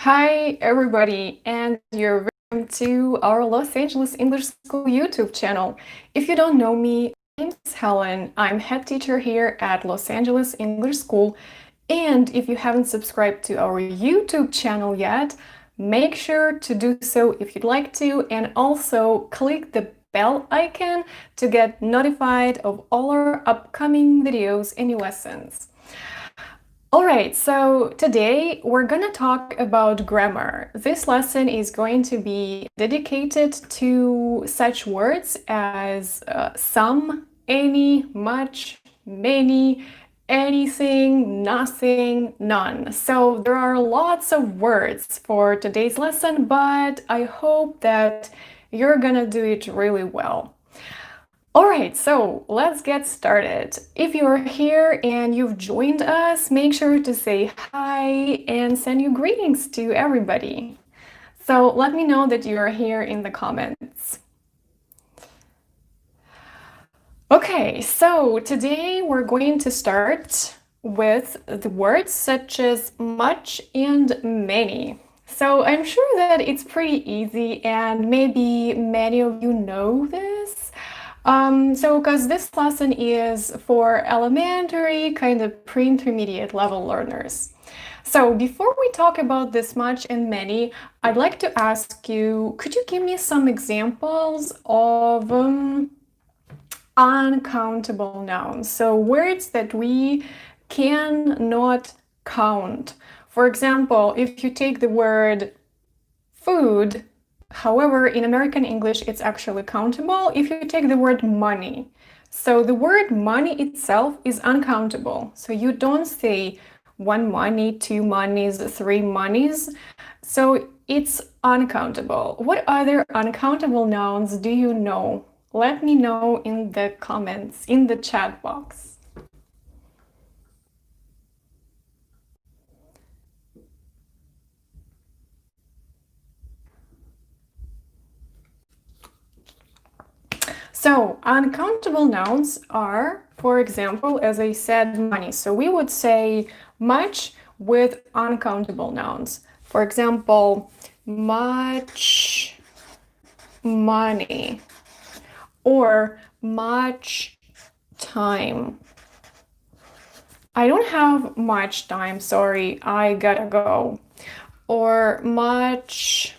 Hi, everybody, and you're welcome to our Los Angeles English School YouTube channel. If you don't know me, my name is Helen. I'm head teacher here at Los Angeles English School. And if you haven't subscribed to our YouTube channel yet, make sure to do so if you'd like to, and also click the bell icon to get notified of all our upcoming videos and new lessons. Alright, so today we're gonna talk about grammar. This lesson is going to be dedicated to such words as some, any, much, many, anything, nothing, none. So there are lots of words for today's lesson, but I hope that you're gonna do it really well. Alright, so let's get started. If you're here and you've joined us, make sure to say hi and send you greetings to everybody. So let me know that you're here in the comments. Okay, so today we're going to start with the words such as much and many. So I'm sure that it's pretty easy and maybe many of you know this. Because this lesson is for elementary, kind of pre-intermediate level learners. So before we talk about this much and many, I'd like to ask you, could you give me some examples of uncountable nouns? So words that we cannot count. For example, if you take the word food, however, in American English, it's actually countable if you take the word money. So the word money itself is uncountable. So you don't say one money, two monies, three monies. So it's uncountable. What other uncountable nouns do you know? Let me know in the comments, in the chat box. So uncountable nouns are, for example, as I said, money. So we would say much with uncountable nouns. For example, much money or much time. I don't have much time, sorry, I gotta go. Or much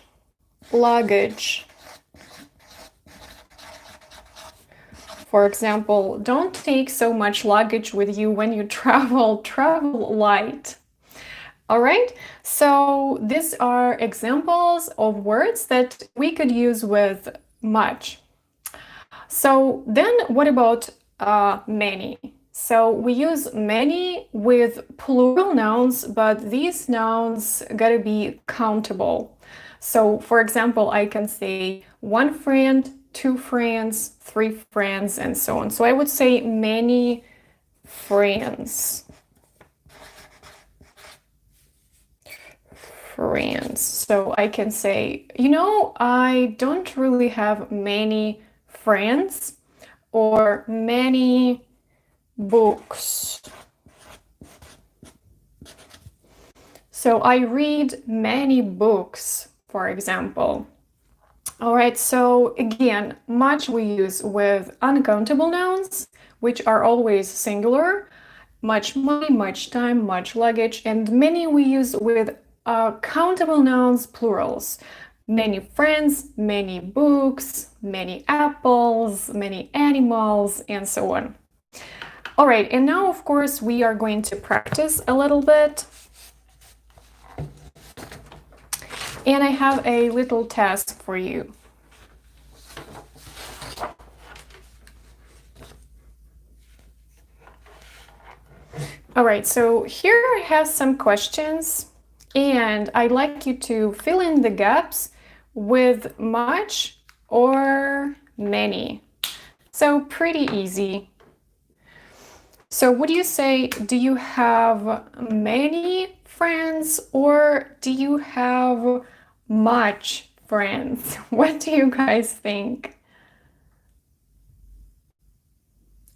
luggage. For example, don't take so much luggage with you when you travel light. All right, so these are examples of words that we could use with much. So then what about many? So we use many with plural nouns, but these nouns gotta be countable. So for example, I can say one friend, two friends, three friends, and so on. So I would say many friends. So I can say, I don't really have many friends or many books. So I read many books, for example. All right, so again, much we use with uncountable nouns, which are always singular, much money, much time, much luggage, and many we use with countable nouns, plurals. Many friends, many books, many apples, many animals, and so on. All right, and now, of course, we are going to practice a little bit. And I have a little task for you. All right, so here I have some questions, and I'd like you to fill in the gaps with much or many. So pretty easy. So would you say, do you have many friends or do you have much friends? What do you guys think?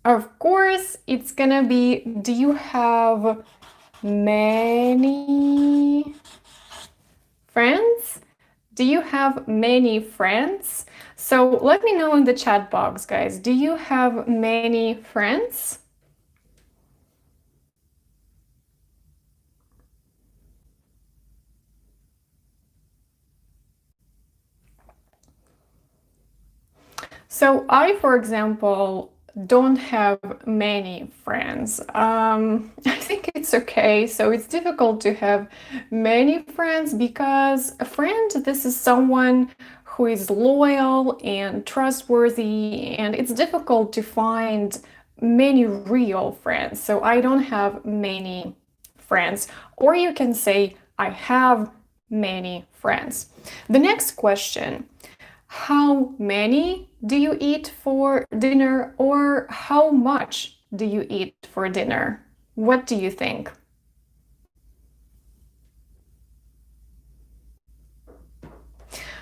Of course, it's gonna be, do you have many Do you have many friends? So let me know in the chat box, guys. Do you have many friends? So I, for example, don't have many friends. I think it's okay. So it's difficult to have many friends because a friend, this is someone who is loyal and trustworthy, and it's difficult to find many real friends. So I don't have many friends. Or you can say, I have many friends. The next question. How many do you eat for dinner, or how much do you eat for dinner? What do you think?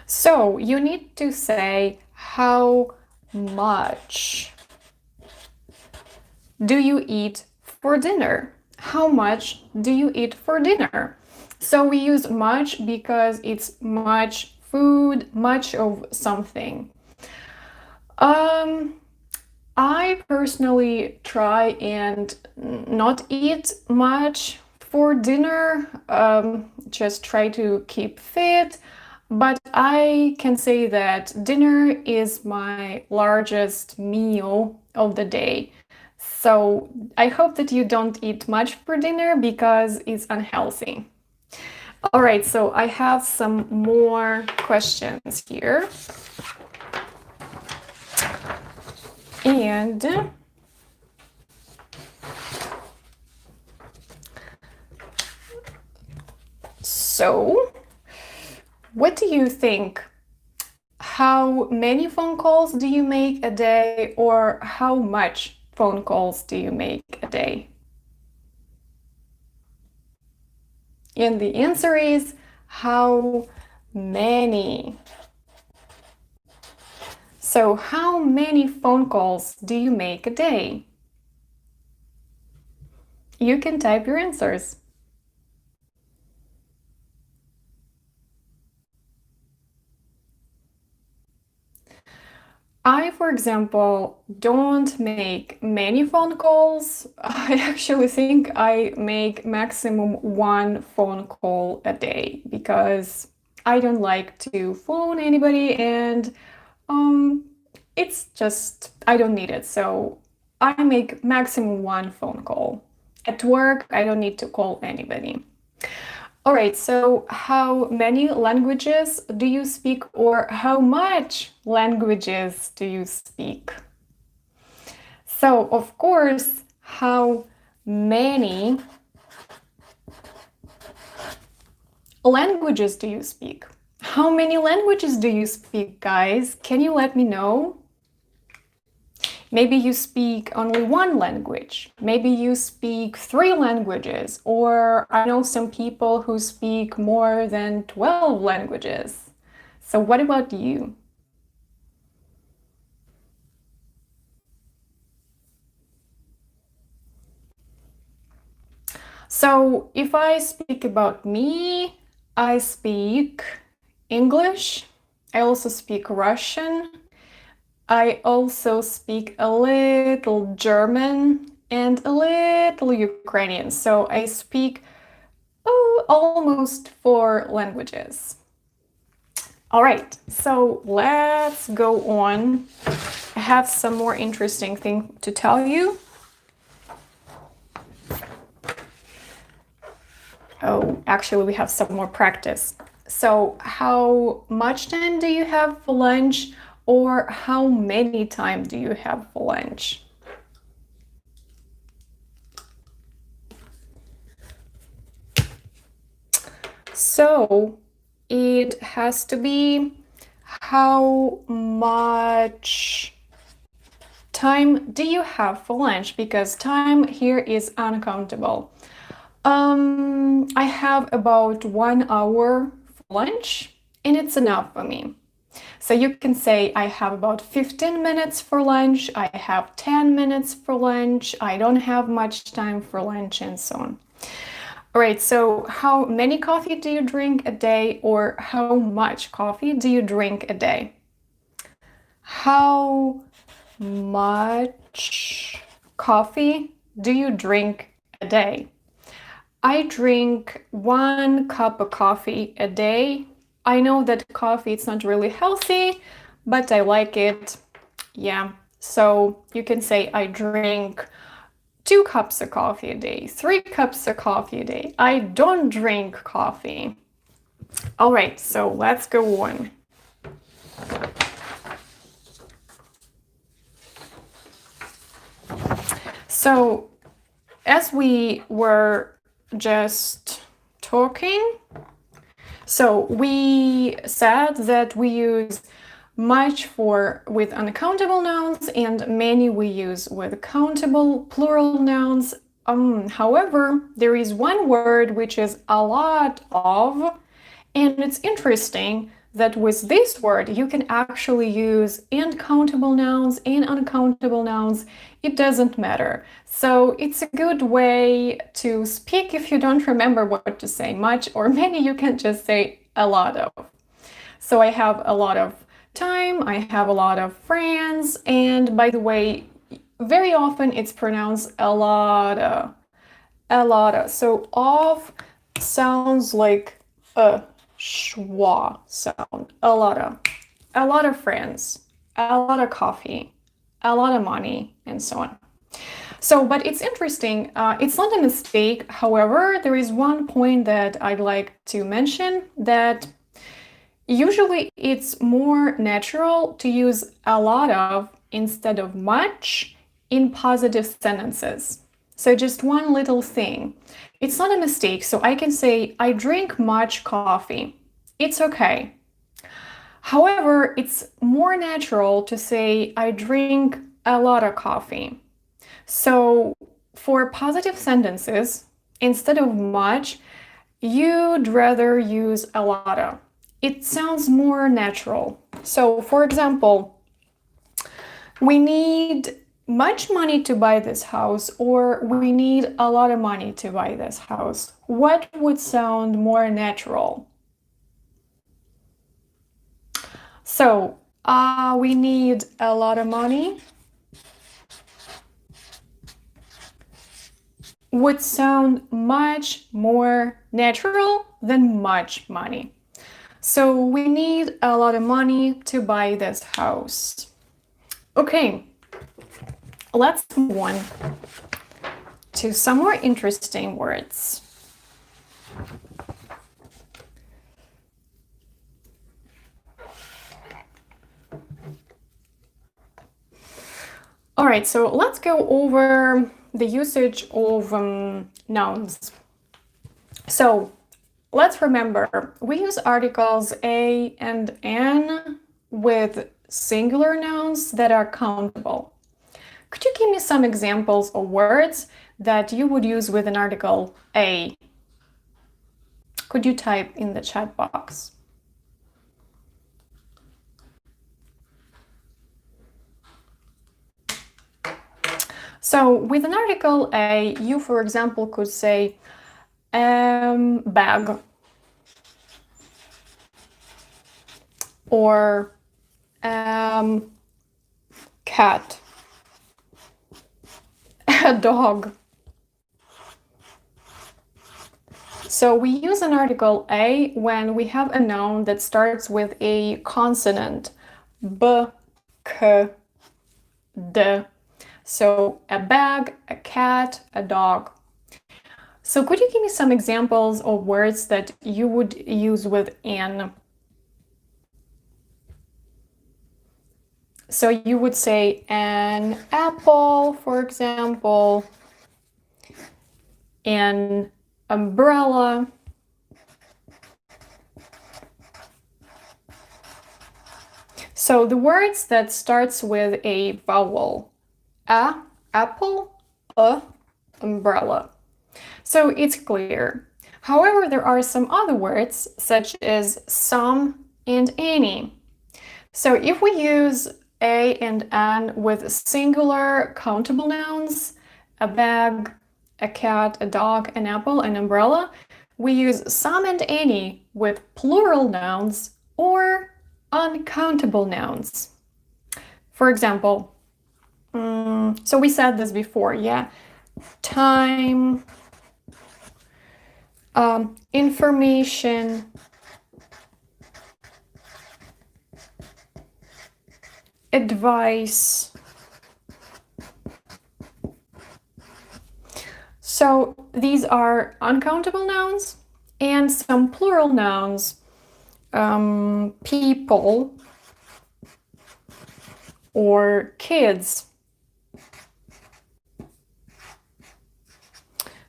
So you need to say how much do you eat for dinner? How much do you eat for dinner? So we use much because it's much food, much of something. I personally try and not eat much for dinner, just try to keep fit. But I can say that dinner is my largest meal of the day. So I hope that you don't eat much for dinner because it's unhealthy. All right, so I have some more questions here. And so, what do you think? How many phone calls do you make a day, or how much phone calls do you make a day? And the answer is how many. So, how many phone calls do you make a day? You can type your answers. I, for example, don't make many phone calls. I actually think I make maximum one phone call a day because I don't like to phone anybody, and um, it's just, I don't need it. So I make maximum one phone call. At work, I don't need to call anybody. All right, so how many languages do you speak, or how much languages do you speak? So, of course, how many languages do you speak? How many languages do you speak, guys? Can you let me know? Maybe you speak only one language. Maybe you speak 3 languages, or I know some people who speak more than 12 languages. So what about you? So if I speak about me, I speak English. I also speak Russian. I also speak a little German and a little Ukrainian. So I speak almost 4 languages. All right, so let's go on. I have some more interesting thing to tell you. Oh, actually, we have some more practice. So, how much time do you have for lunch, or how many time do you have for lunch? So, it has to be how much time do you have for lunch, because time here is uncountable. I have about 1 hour for lunch, and it's enough for me. So you can say I have about 15 minutes for lunch, I have 10 minutes for lunch, I don't have much time for lunch, and so on. All right, so how many coffee do you drink a day, or how much coffee do you drink a day? How much coffee do you drink a day? I drink 1 cup of coffee a day. I know that coffee it's not really healthy, but I like it. Yeah. So you can say I drink 2 cups of coffee a day, 3 cups of coffee a day. I don't drink coffee. All right, so let's go on. So as we were just talking, so we said that we use much with uncountable nouns and many we use with countable plural nouns. However, there is one word which is a lot of, and it's interesting that with this word you can actually use and countable nouns and uncountable nouns. It doesn't matter. So it's a good way to speak if you don't remember what to say much or many, you can just say a lot of. So I have a lot of time, I have a lot of friends, and by the way, very often it's pronounced a lot of. So of sounds like a schwa sound. A lot of friends, a lot of coffee, a lot of money, and so on. So, but it's interesting. It's not a mistake. However, there is one point that I'd like to mention, that usually it's more natural to use a lot of instead of much in positive sentences. So just one little thing. It's not a mistake. So I can say, I drink much coffee. It's okay. However, it's more natural to say, I drink a lot of coffee. So for positive sentences, instead of much, you'd rather use a lot of. It sounds more natural. So for example, we need much money to buy this house, or we need a lot of money to buy this house. What would sound more natural? So we need a lot of money would sound much more natural than much money. So we need a lot of money to buy this house. Okay, let's move on to some more interesting words. All right, so let's go over the usage of nouns. So let's remember, we use articles a and an with singular nouns that are countable. Could you give me some examples of words that you would use with an article a? Could you type in the chat box? So with an article a, you, for example, could say bag, or cat, a dog. So we use an article a when we have a noun that starts with a consonant, b, k, d. So a bag, a cat, a dog. So could you give me some examples of words that you would use with an? So you would say an apple, for example, an umbrella, so the words that starts with a vowel, a, apple, a, umbrella. So it's clear. However, there are some other words such as some and any. So if we use a and an with singular countable nouns, a bag, a cat, a dog, an apple, an umbrella, we use some and any with plural nouns or uncountable nouns. For example, so we said this before, yeah? Time, information, advice. So these are uncountable nouns and some plural nouns, people or kids.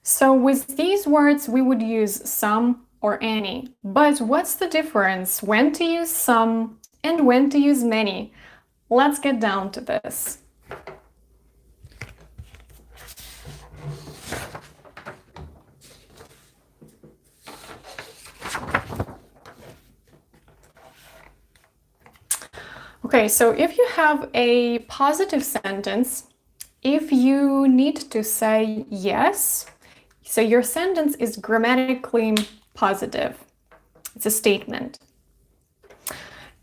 So with these words, we would use some or any. But what's the difference when to use some and when to use many? Let's get down to this. Okay, so if you have a positive sentence, if you need to say yes, so your sentence is grammatically positive. It's a statement.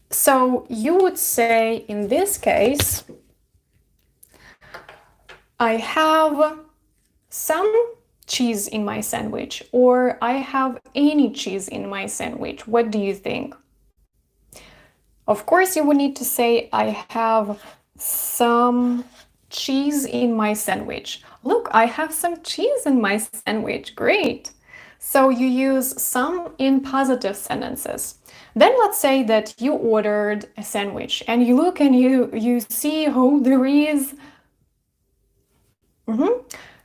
So you would say, in this case, I have some cheese in my sandwich, or I have any cheese in my sandwich. What do you think? Of course, you would need to say, I have some cheese in my sandwich. Look, I have some cheese in my sandwich. Great. So you use some in positive sentences. Then let's say that you ordered a sandwich and you look and you see, oh, there is.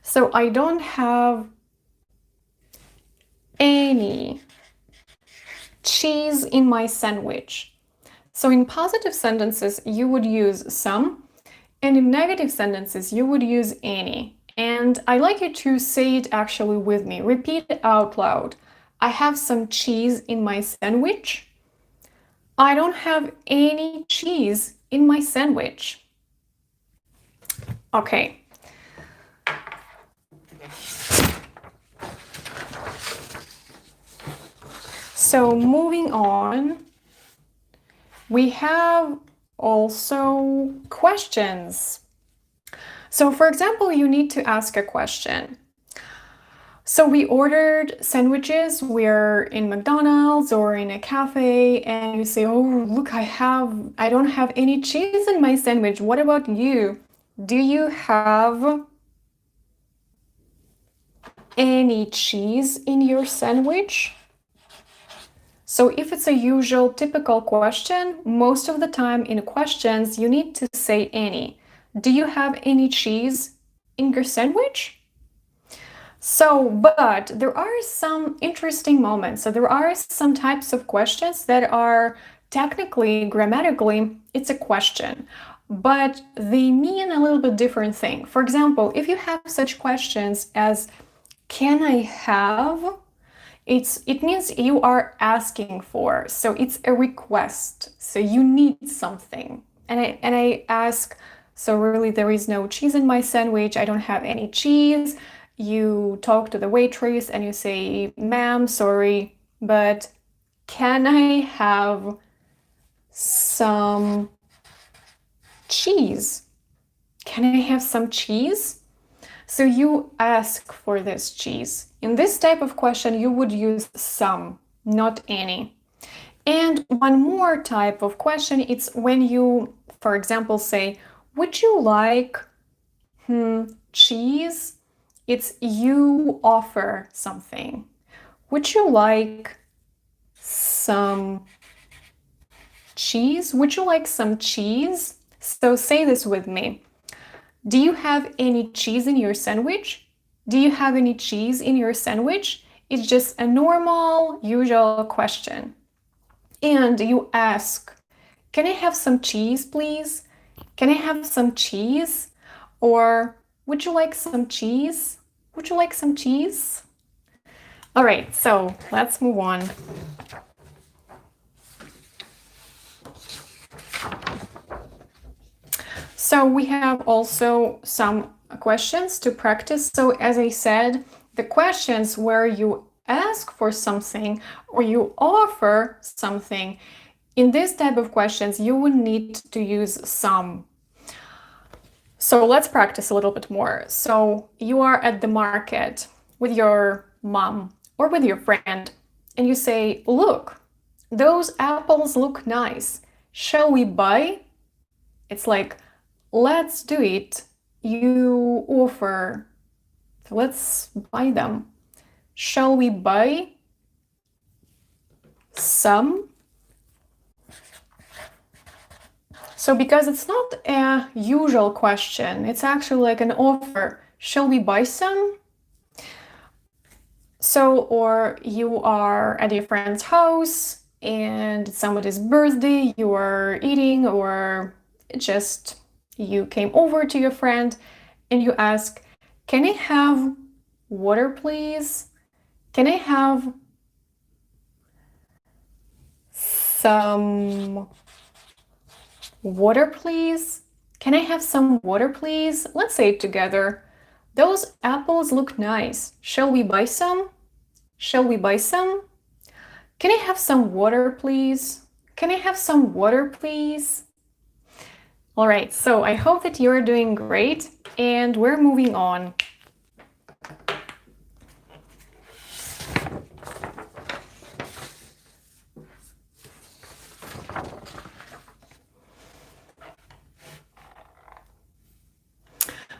So I don't have any cheese in my sandwich. So in positive sentences, you would use some, and in negative sentences, you would use any. And I'd like you to say it actually with me. Repeat it out loud. I have some cheese in my sandwich. I don't have any cheese in my sandwich. Okay. So moving on. We have also questions. So for example, you need to ask a question. So we ordered sandwiches, we're in McDonald's or in a cafe, and you say, oh, look, I don't have any cheese in my sandwich. What about you? Do you have any cheese in your sandwich? So if it's a usual, typical question, most of the time in questions, you need to say any. Do you have any cheese in your sandwich? So, but there are some interesting moments. So there are some types of questions that are technically, grammatically, it's a question, but they mean a little bit different thing. For example, if you have such questions as, can I have? It means you are asking for, so it's a request. So you need something. And I ask, so really there is no cheese in my sandwich, I don't have any cheese. You talk to the waitress and you say, ma'am, sorry, but can I have some cheese? Can I have some cheese? So you ask for this cheese. In this type of question, you would use some, not any. And one more type of question, it's when you, for example, say, would you like cheese? It's you offer something. Would you like some cheese? Would you like some cheese? So say this with me. Do you have any cheese in your sandwich? Do you have any cheese in your sandwich? It's just a normal, usual question. And you ask, can I have some cheese, please? Can I have some cheese? Or would you like some cheese? Would you like some cheese? All right, so let's move on. So we have also some questions to practice. So as I said, the questions where you ask for something or you offer something, in this type of questions, you would need to use some. So let's practice a little bit more. So you are at the market with your mom or with your friend, and you say, look, those apples look nice. Shall we buy? It's like, let's do it. You offer, so let's buy them. Shall we buy some? So because it's not a usual question, it's actually like an offer. Shall we buy some? So, or you are at your friend's house and it's somebody's birthday, you are eating, or just you came over to your friend and you ask, can I have water, please? Can I have some water, please? Can I have some water, please? Let's say it together. Those apples look nice. Shall we buy some? Shall we buy some? Can I have some water, please? Can I have some water, please? All right, so I hope that you're doing great, and we're moving on.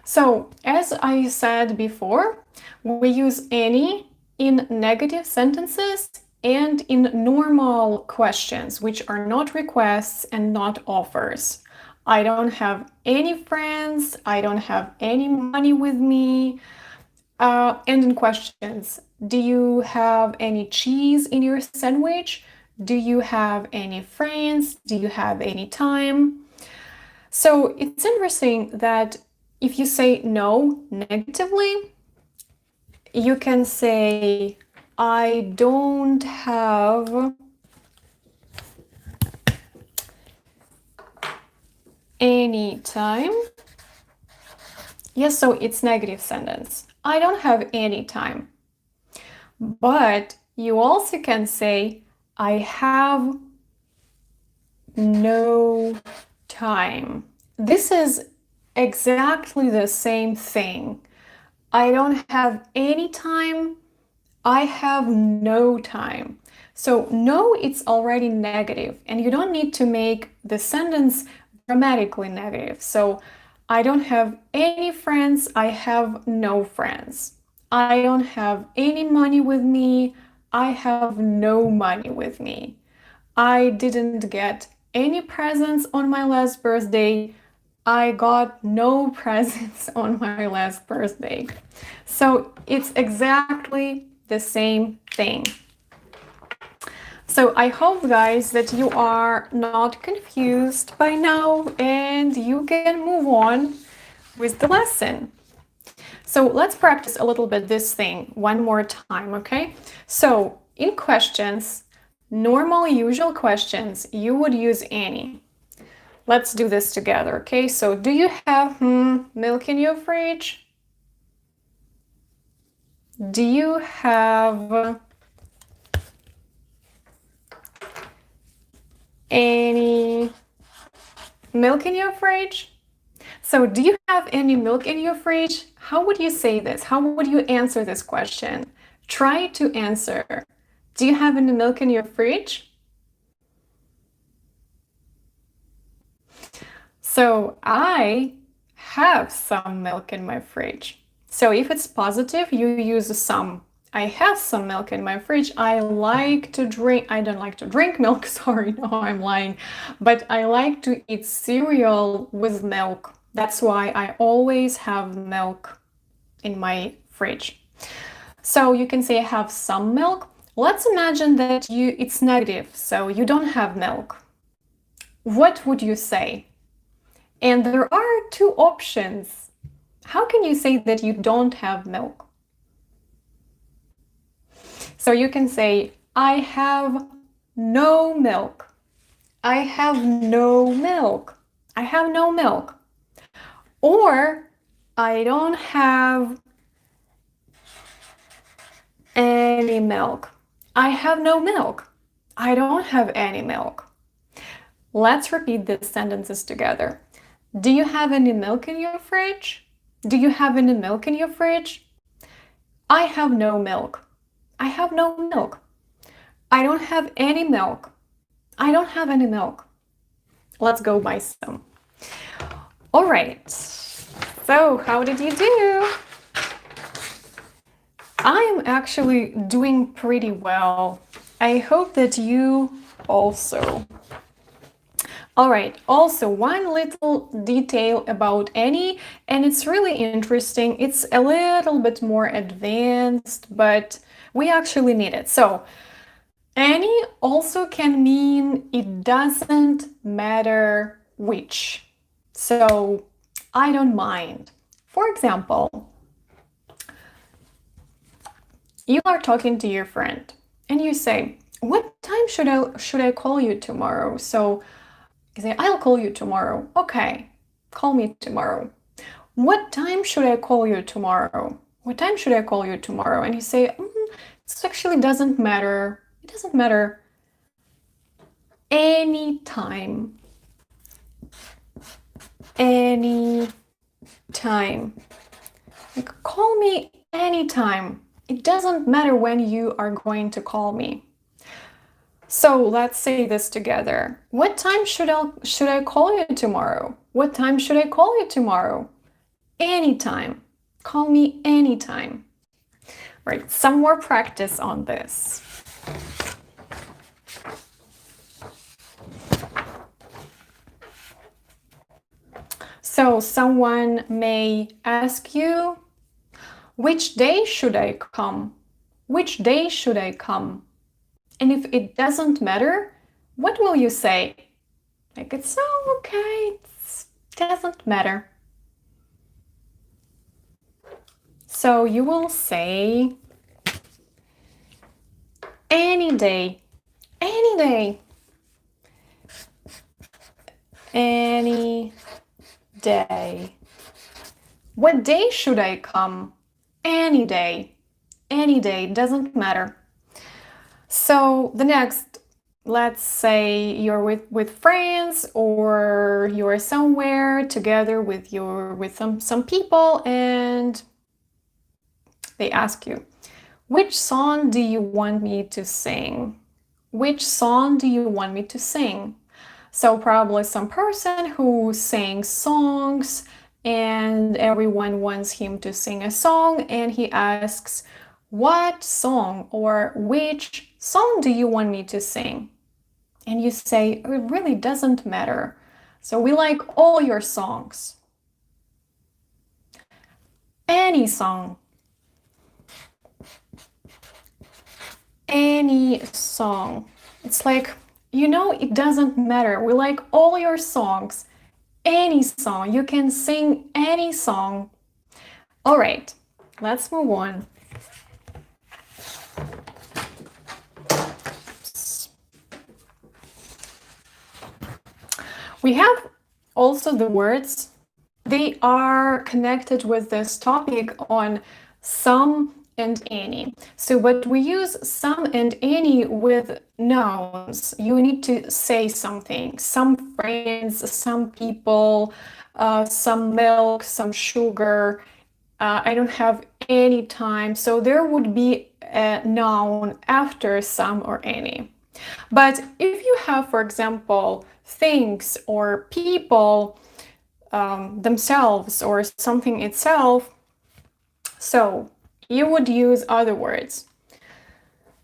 So, as I said before, we use any in negative sentences and in normal questions, which are not requests and not offers. I don't have any friends, I don't have any money with me. And in questions, do you have any cheese in your sandwich? Do you have any friends? Do you have any time? So it's interesting that if you say no negatively, you can say, I don't have any time. Yes, so it's negative sentence. I don't have any time. But you also can say, I have no time. This is exactly the same thing. I don't have any time. I have no time. So no, it's already negative, and you don't need to make the sentence grammatically negative. So I don't have any friends. I have no friends. I don't have any money with me. I have no money with me. I didn't get any presents on my last birthday. I got no presents on my last birthday. So it's exactly the same thing. So I hope, guys, that you are not confused by now and you can move on with the lesson. So let's practice a little bit this thing one more time, okay? So in questions, normal usual questions, you would use any. Let's do this together, okay? So do you have milk in your fridge? Do you have any milk in your fridge? So do you have any milk in your fridge? How would you say this? How would you answer this question? Try to answer. Do you have any milk in your fridge? So I have some milk in my fridge. So if it's positive, you use some. I have some milk in my fridge. I don't like to drink milk, sorry, no, I'm lying. But I like to eat cereal with milk. That's why I always have milk in my fridge. So you can say I have some milk. Let's imagine that it's negative, so you don't have milk. What would you say? And there are two options. How can you say that you don't have milk? So you can say, I have no milk. I have no milk. I have no milk. Or I don't have any milk. I have no milk. I don't have any milk. Let's repeat these sentences together. Do you have any milk in your fridge? Do you have any milk in your fridge? I have no milk. I have no milk. I don't have any milk. I don't have any milk. Let's go buy some. All right. So, how did you do? I am actually doing pretty well. I hope that you also. All right, also one little detail about any, and it's really interesting. It's a little bit more advanced, but we actually need it. So, any also can mean it doesn't matter which. So, I don't mind. For example, you are talking to your friend and you say, "What time should I call you tomorrow?" So, you say, "I'll call you tomorrow." Okay, call me tomorrow. What time should I call you tomorrow? What time should I call you tomorrow? And you say, "It actually doesn't matter. It doesn't matter. Any time. Any time. Like, call me anytime. It doesn't matter when you are going to call me." So let's say this together. What time should I call you tomorrow? What time should I call you tomorrow? Anytime. Call me anytime. Right, some more practice on this. So someone may ask you, "Which day should I come? Which day should I come?" And if it doesn't matter, what will you say? Like, it's okay, it doesn't matter. So you will say, any day, any day, any day. What day should I come? Any day, doesn't matter. So the next, let's say you're with friends or you're somewhere together with some people and they ask you, "Which song do you want me to sing? Which song do you want me to sing?" So probably some person who sings songs and everyone wants him to sing a song and he asks, "What song or which song do you want me to sing?" And you say, "It really doesn't matter. So we like all your songs." Any song. Any song. It's like, it doesn't matter. We like all your songs. Any song. You can sing any song. All right, let's move on. We have also the words. They are connected with this topic on some and any. So, but we use some and any with nouns. You need to say something. Some friends, some people, some milk, some sugar. I don't have any time. So there would be a noun after some or any. But if you have, for example, things or people themselves or something itself, so you would use other words.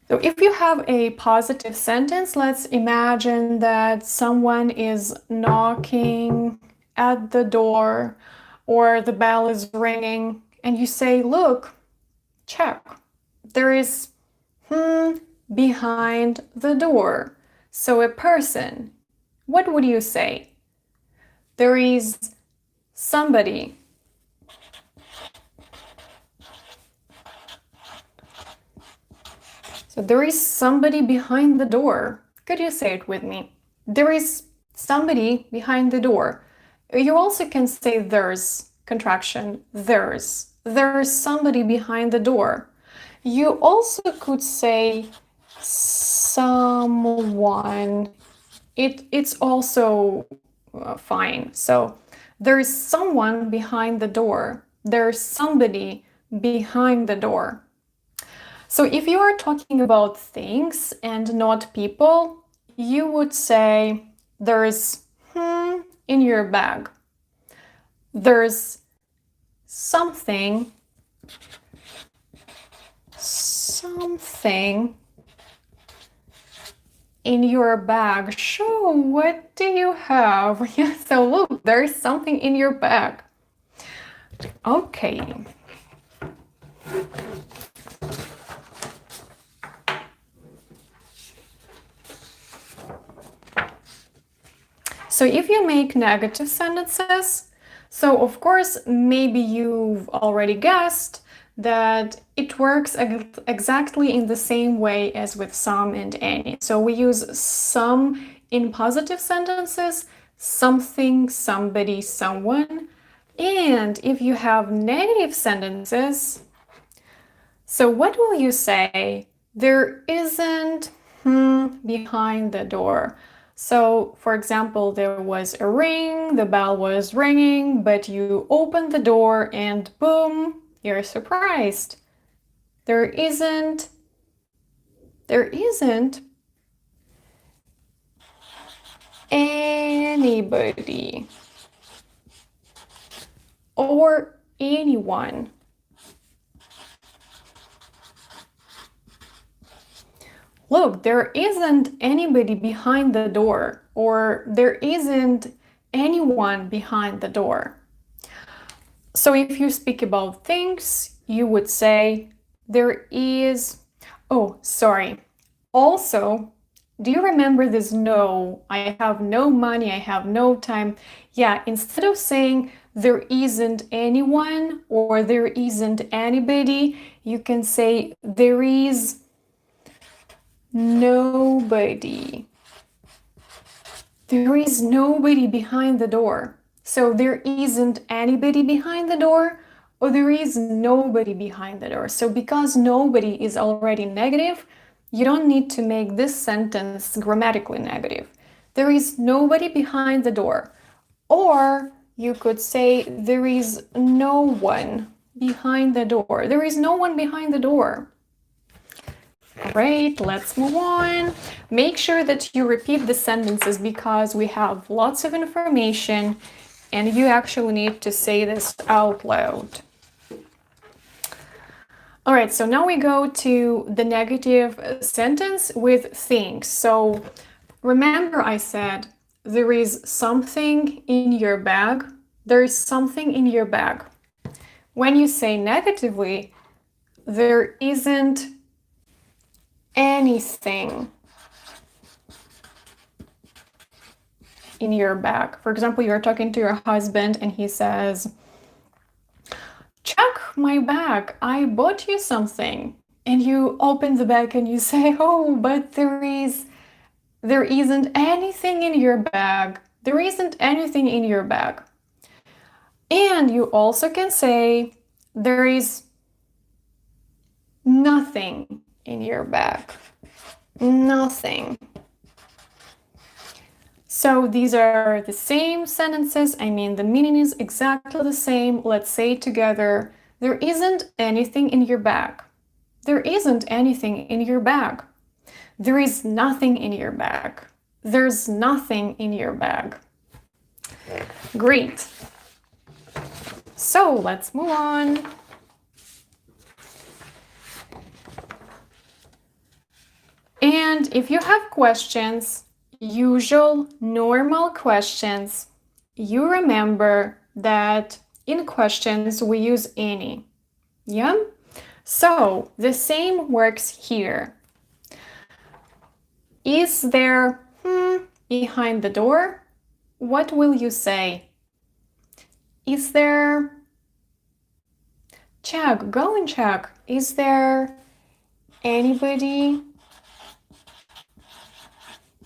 So if you have a positive sentence, let's imagine that someone is knocking at the door or the bell is ringing and you say, "Look, check, there is behind the door." So a person, what would you say? There is somebody. So there is somebody behind the door. Could you say it with me? There is somebody behind the door. You also can say there's, contraction, there's. There's somebody behind the door. You also could say someone. It's also fine. So there's someone behind the door. There's somebody behind the door. So if you are talking about things and not people, you would say there's in your bag. There's something in your bag. Sure, what do you have? Yeah, so look, there's something in your bag. Okay. So if you make negative sentences, so of course, maybe you've already guessed that it works exactly in the same way as with some and any. So we use some in positive sentences, something, somebody, someone. And if you have negative sentences, so what will you say? There isn't behind the door. So, for example, there was a ring, the bell was ringing, but you opened the door and boom, you're surprised. There isn't anybody or anyone. Look, there isn't anybody behind the door, or there isn't anyone behind the door. So if you speak about things, you would say there is. Oh, sorry. Also, do you remember this no? I have no money, I have no time. Yeah, instead of saying there isn't anyone or there isn't anybody, you can say there is nobody. There is nobody behind the door. So there isn't anybody behind the door, or there is nobody behind the door. So because nobody is already negative, you don't need to make this sentence grammatically negative. There is nobody behind the door. Or you could say there is no one behind the door. There is no one behind the door. Great, let's move on. Make sure that you repeat the sentences because we have lots of information and you actually need to say this out loud. All right, so now we go to the negative sentence with things. So remember I said there is something in your bag. There is something in your bag. When you say negatively, there isn't anything in your bag. For example, you're talking to your husband and he says, check my bag, I bought you something. And you open the bag and you say, oh, but there isn't anything in your bag. There isn't anything in your bag. And you also can say, there is nothing in your bag. Nothing. So these are the same sentences. I mean, the meaning is exactly the same. Let's say it together. There isn't anything in your bag. There isn't anything in your bag. There is nothing in your bag. There's nothing in your bag. Great. So let's move on. And if you have questions, usual, normal questions, you remember that in questions we use any. Yeah? So the same works here. Is there behind the door? What will you say? Is there? Check, go and check. Is there anybody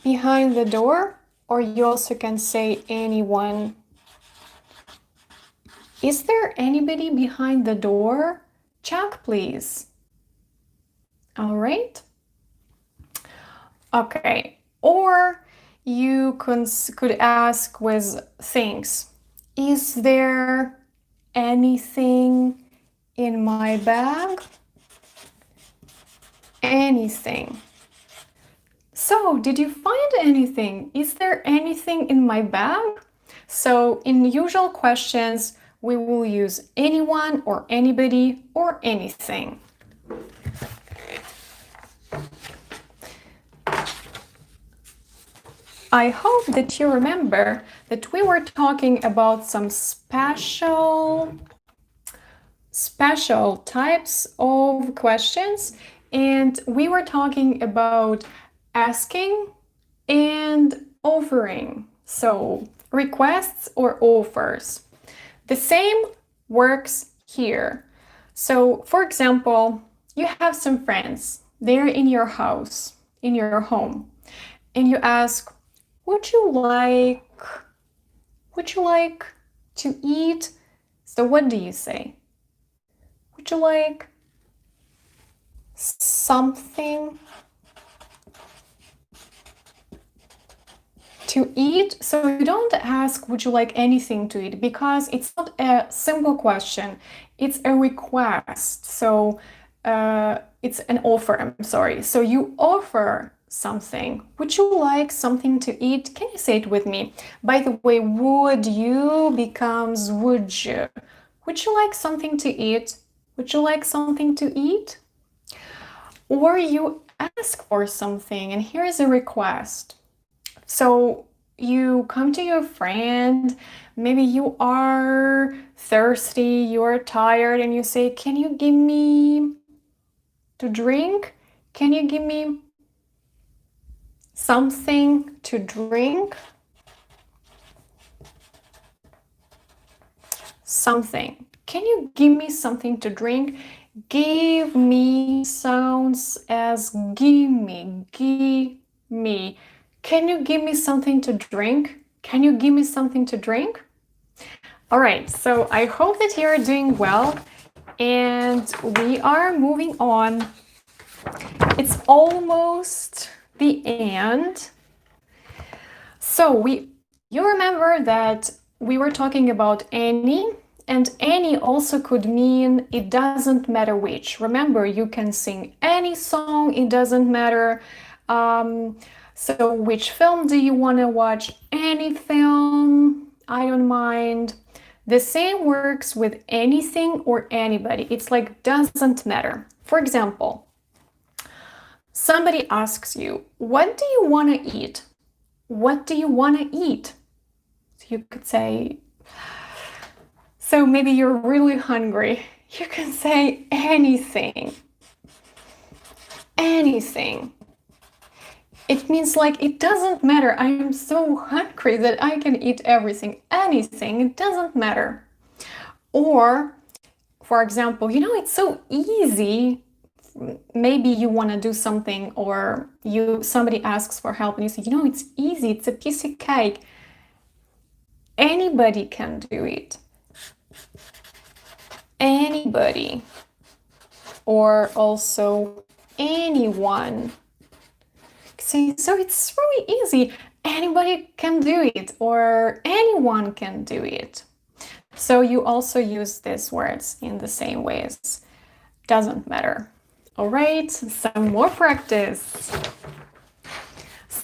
behind the door? Or you also can say anyone. Is there anybody behind the door? Check, please. All right. Okay. Or you could ask with things. Is there anything in my bag? Anything. So, did you find anything? Is there anything in my bag? So, in usual questions, we will use anyone or anybody or anything. I hope that you remember that we were talking about some special types of questions, and we were talking about asking and offering. So, requests or offers. The same works here. So, for example, you have some friends. They're in your house, in your home, and you ask, would you like to eat? So what do you say? Would you like something to eat? So you don't ask, would you like anything to eat? Because it's not a simple question. It's a request. So it's an offer, I'm sorry. So you offer something. Would you like something to eat? Can you say it with me? By the way, would you becomes would you. Would you like something to eat? Would you like something to eat? Or you ask for something and here is a request. So you come to your friend, maybe you are thirsty, you are tired, and you say, can you give me to drink? Can you give me something to drink? Something. Can you give me something to drink? Give me sounds as give me. Can you give me something to drink? Can you give me something to drink? All right, so I hope that you're doing well and we are moving on. It's almost the end. So you remember that we were talking about any, and any also could mean it doesn't matter which. Remember, you can sing any song, it doesn't matter. So which film do you want to watch? Any film, I don't mind. The same works with anything or anybody. It's like doesn't matter. For example, somebody asks you, what do you want to eat? What do you want to eat? So you could say, so maybe you're really hungry. You can say anything. Anything. It means like it doesn't matter. I am so hungry that I can eat everything. Anything. It doesn't matter. Or, for example, it's so easy. Maybe you want to do something or somebody asks for help and you say, it's easy. It's a piece of cake. Anybody can do it. Anybody. Or also anyone. So it's really easy. Anybody can do it or anyone can do it. So you also use these words in the same ways. Doesn't matter. All right, some more practice.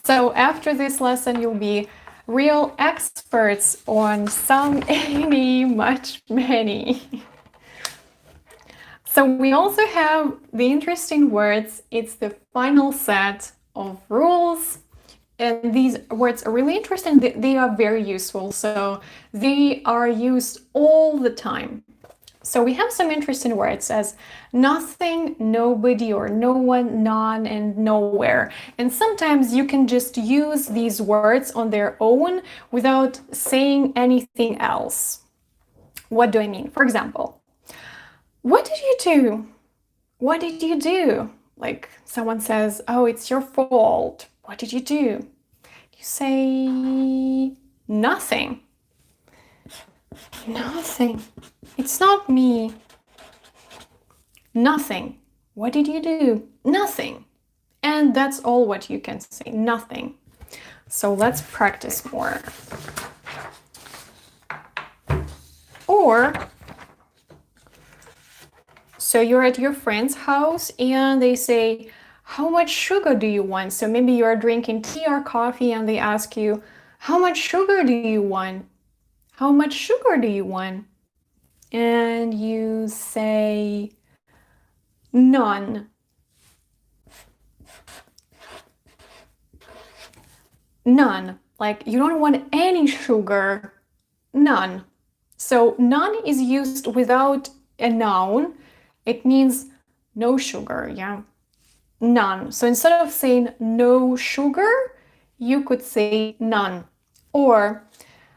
So after this lesson, you'll be real experts on some, any, much, many. So we also have the interesting words. It's the final set of rules. And these words are really interesting. They are very useful. So they are used all the time. So we have some interesting words as nothing, nobody, or no one, none, and nowhere. And sometimes you can just use these words on their own without saying anything else. What do I mean? For example, what did you do? What did you do? Like someone says, oh, it's your fault. What did you do? You say nothing. Nothing. It's not me. Nothing. What did you do? Nothing. And that's all what you can say. Nothing. So let's practice more. Or, so you're at your friend's house and they say, how much sugar do you want? So maybe you're drinking tea or coffee and they ask you, how much sugar do you want? How much sugar do you want? And you say, none. None. Like you don't want any sugar. None. So none is used without a noun. It means no sugar, yeah? None. So instead of saying no sugar, you could say none. Or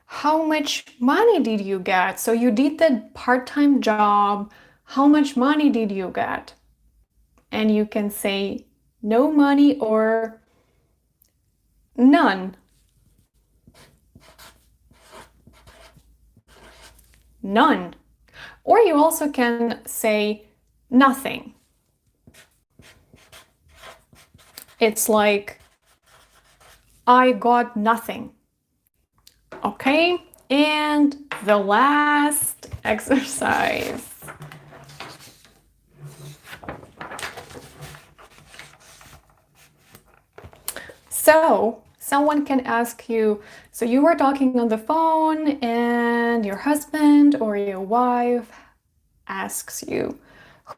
how much money did you get? So you did the part-time job. How much money did you get? And you can say no money or none. None. Or you also can say nothing. It's like, I got nothing. Okay, and the last exercise. So someone can ask you, so you were talking on the phone and your husband or your wife asks you,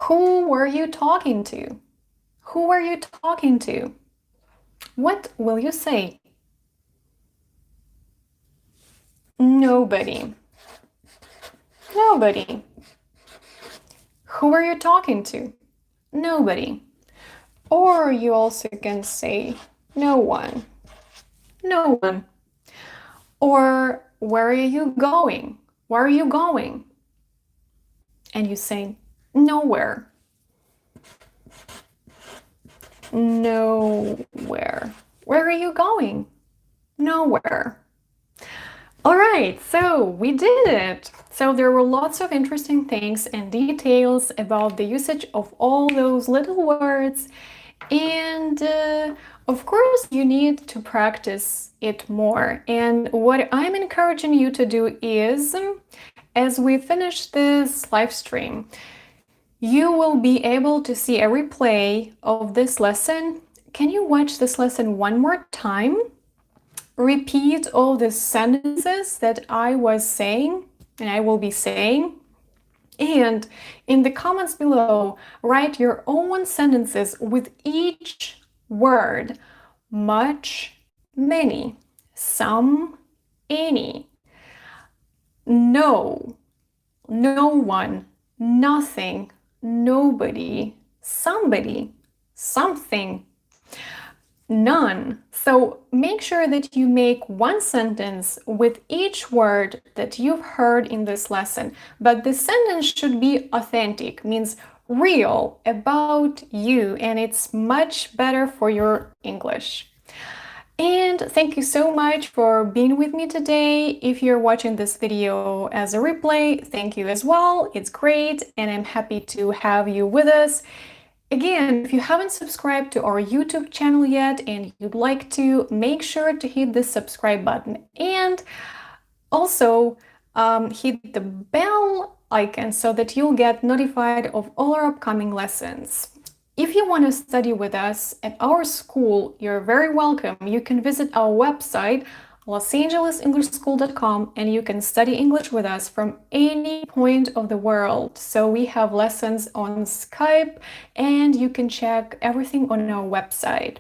who were you talking to? Who were you talking to? What will you say? Nobody. Nobody. Who are you talking to? Nobody. Or you also can say no one. No one. Or where are you going? Where are you going? And you say nowhere. Nowhere. Where are you going? Nowhere. All right, so we did it. So there were lots of interesting things and details about the usage of all those little words. And of course, you need to practice it more. And what I'm encouraging you to do is, as we finish this live stream, you will be able to see a replay of this lesson. Can you watch this lesson one more time? Repeat all the sentences that I was saying and I will be saying. And in the comments below, write your own sentences with each word. Much, many, some, any. No, no one, nothing, nobody, somebody, something, none. So make sure that you make one sentence with each word that you've heard in this lesson. But the sentence should be authentic, means real, about you, and it's much better for your English. And thank you so much for being with me today. If you're watching this video as a replay, thank you as well. It's great, and I'm happy to have you with us. Again, if you haven't subscribed to our YouTube channel yet and you'd like to, make sure to hit the subscribe button and also hit the bell icon so that you'll get notified of all our upcoming lessons. If you want to study with us at our school, you're very welcome. You can visit our website, losangeles.englishschool.com, and you can study English with us from any point of the world. So we have lessons on Skype and you can check everything on our website.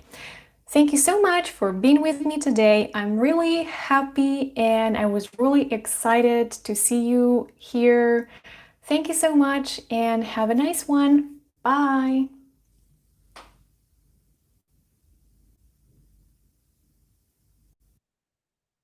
Thank you so much for being with me today. I'm really happy and I was really excited to see you here. Thank you so much and have a nice one. Bye.